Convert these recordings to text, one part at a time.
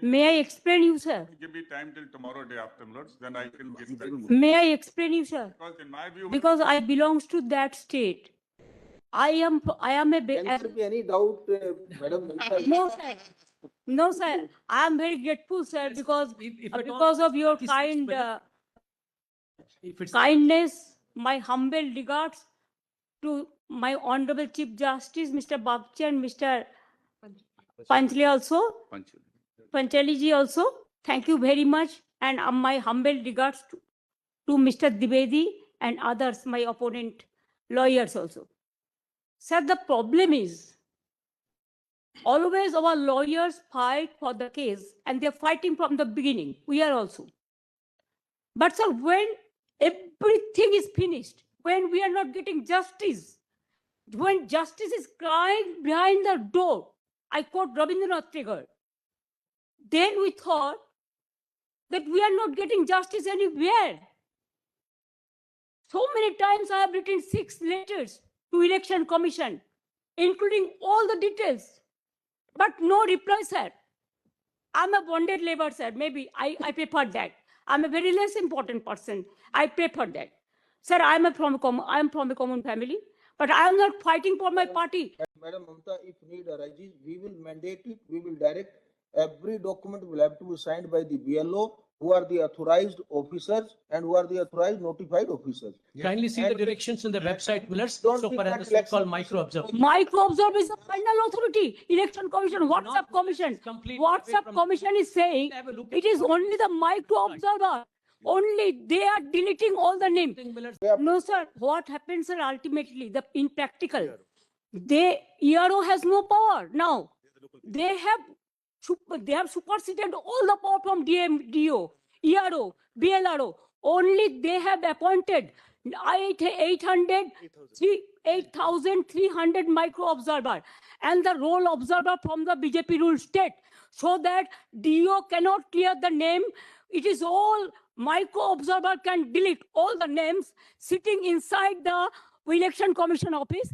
May I explain you, sir? Give me time till tomorrow day afterwards, then I can get May I explain you, sir? because in my view, Because I belongs to that state. I am a Can there be any doubt, Madam? no, sir. No, sir. I am very grateful, sir, because If at all because of your 56 kind minutes- If it's kindness, my humble regards to my Honorable Chief Justice, Mr. Babchi and Mr. Panchali also, Panchali ji also. Thank you very much. And my humble regards to Mr. Dwivedi and others, my opponent lawyers also. Sir, the problem is, always our lawyers fight for the case and they're fighting from the beginning. We are also. But sir, when everything is finished, when we are not getting justice, when justice is crying behind the door, I quote Rabindranath Tagore, then we thought that we are not getting justice anywhere. So many times I have written 6 letters to Election Commission, including all the details, but no reply, sir. I'm a bonded labor, sir. Maybe I prefer that. I'm a very less important person. I prefer that. Sir, I'm from a common family, but I am not fighting for my party. Madam Mamta, if need arises, we will mandate it, we will direct. Every document will have to be signed by the BLO, who are the authorized officers and who are the authorized notified officers. Kindly see the And- directions in the website, Millers, Don't so be far as the that so-called flexible. micro observer. Micro Observer is the final authority. Election Commission, WhatsApp Not- Commission. complete away WhatsApp from- Commission is saying Have a look at it is only the Micro Observer. Only they are deleting all the names. Millers. No, sir. What happens, sir, ultimately, in practical, ERO has no power now. They have superseded all the power from DO, ERO, BLRO. Only they have appointed 8,300 micro observer and the role observer from the BJP ruled state, so that DO cannot clear the name. It is all micro observer can delete all the names sitting inside the Election Commission office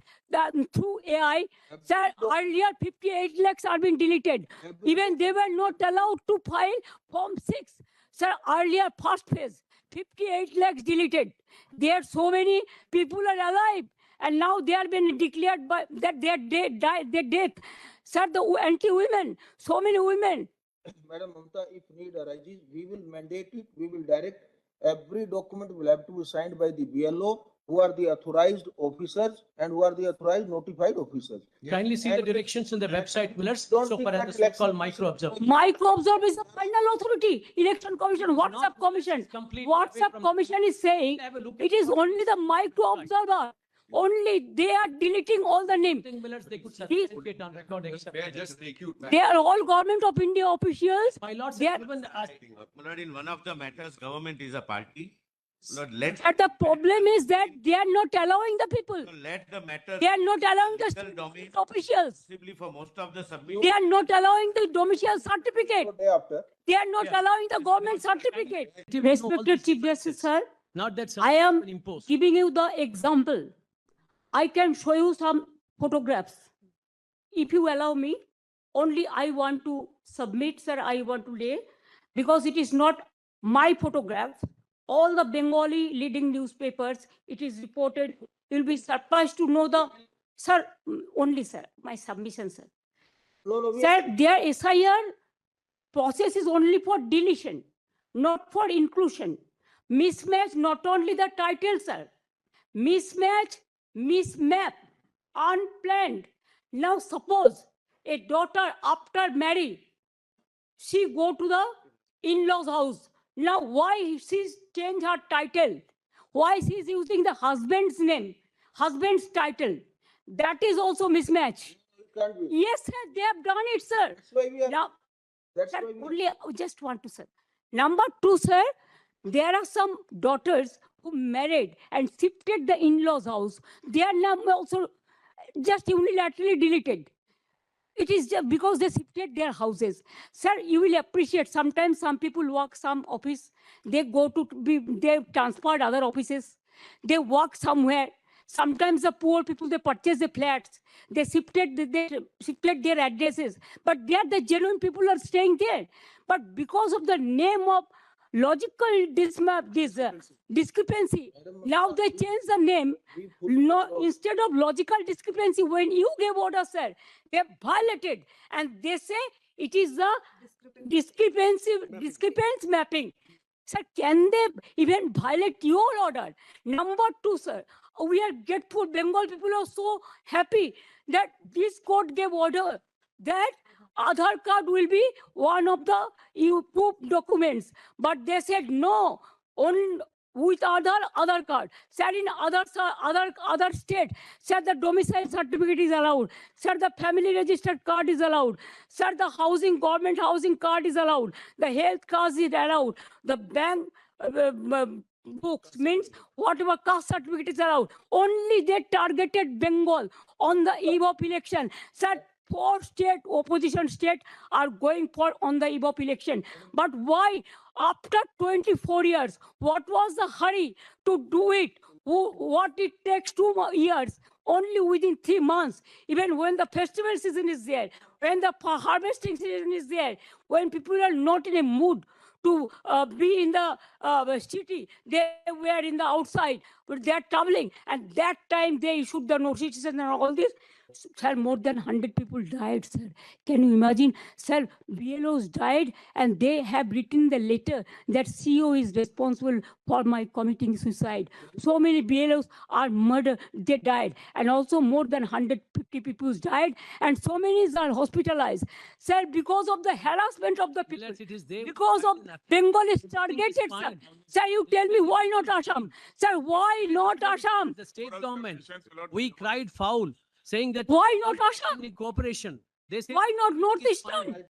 through AI. Sir, earlier 58 lakhs are being deleted. Even they were not allowed to file Form 6. Sir, earlier first phase, 58 lakhs deleted. There are so many people are alive, and now they are being declared by that their death. Sir, the anti-women, so many women. Madam Mamta, if need arises, we will mandate it, we will direct. Every document will have to be signed by the BLO, who are the authorized officers and who are the authorized notified officers. Kindly see the And- directions in the website, Millers, Don't so be far as that the so-called flexible. micro observer. Micro Observer is the final authority. Election Commission, WhatsApp Not- Commission. complete away WhatsApp from- Commission is saying Have a look at it is only the Micro Observer. Only they are deleting all the names. Millers, they could These- certificate on record, except. May I just take you back? They are all Government of India officials. My lords, They are- even My lord, in one of the matters, government is a party. Lord, let, But the problem is that they are not allowing the people. let the matter. They are not allowing the Legal domain. officials. Possibly for most of the submission. They are not allowing the domicile certificate. So day after, They are not Yeah. allowing the government certificate. Give me all Respected these Chief Justice, sir, not that. I am something imposed. giving you the example. I can show you some photographs. If you allow me, only I want to submit, sir, I want to lay, because it is not my photograph. All the Bengali leading newspapers, it is reported. You'll be surprised to know sir, only sir, my submission, sir. no, we Sir, their SIR process is only for deletion, not for inclusion. Mismatch, not only the title, sir. Mismatch, mismap, unplanned. Now suppose a daughter after marriage, she go to the in-laws house. Now why she's changed her title? Why she's using the husband's name, husband's title? That is also mismatch. can't be. Yes, sir, they have done it, sir. That's why we are, Now, that's sir, why we. only just want to, sir. Number 2, sir, there are some daughters who married and shifted the in-laws house. They are now also just unilaterally deleted. It is just because they shifted their houses. Sir, you will appreciate sometimes some people work some office, they go to they transferred other offices, they work somewhere. Sometimes the poor people, they purchase the flats, they shifted their addresses, but there the genuine people are staying there. But because of the name of logical discrepancy, Madam now Mamta, they change the name. we fully No, follow- instead of logical discrepancy, when you gave order, sir, they have violated, and they say it is the discrepancy mapping. Sir, can they even violate your order? Number two, sir, we are grateful. Bengal people are so happy that this court gave order that Aadhaar card will be one of the proof documents. But they said no, on with Aadhaar card. Sir, in other state, sir, the domicile certificate is allowed. Sir, the family registered card is allowed. Sir, the government housing card is allowed. The health card is allowed. The bank books means whatever caste certificate is allowed. Only they targeted Bengal on the eve of election. Sir, 4 state opposition state are going for on the eve of election. But why after 24 years, what was the hurry to do it? What it takes 2 years, only within 3 months, even when the festival season is there, when the harvesting season is there, when people are not in a mood to be in the city, they were in the outside, but they are traveling, and that time they issued the notices and all this. Sir, more than 100 people died, sir. Can you imagine? Sir, BLOs died, and they have written the letter that CEO is responsible for my committing suicide. So many BLOs are murdered, they died, and also more than 150 people died, and so many are hospitalized. Sir, because of the harassment of the people, Millets, it is there. because of Bengal is targeted, sir. fine. Sir, you tell me why not Assam? Sir, why not Assam? The state Moral government, sufficiency, Lord. we cried foul, saying that. Why not Assam? Cooperation. They say. Why not it's Northeastern? fine.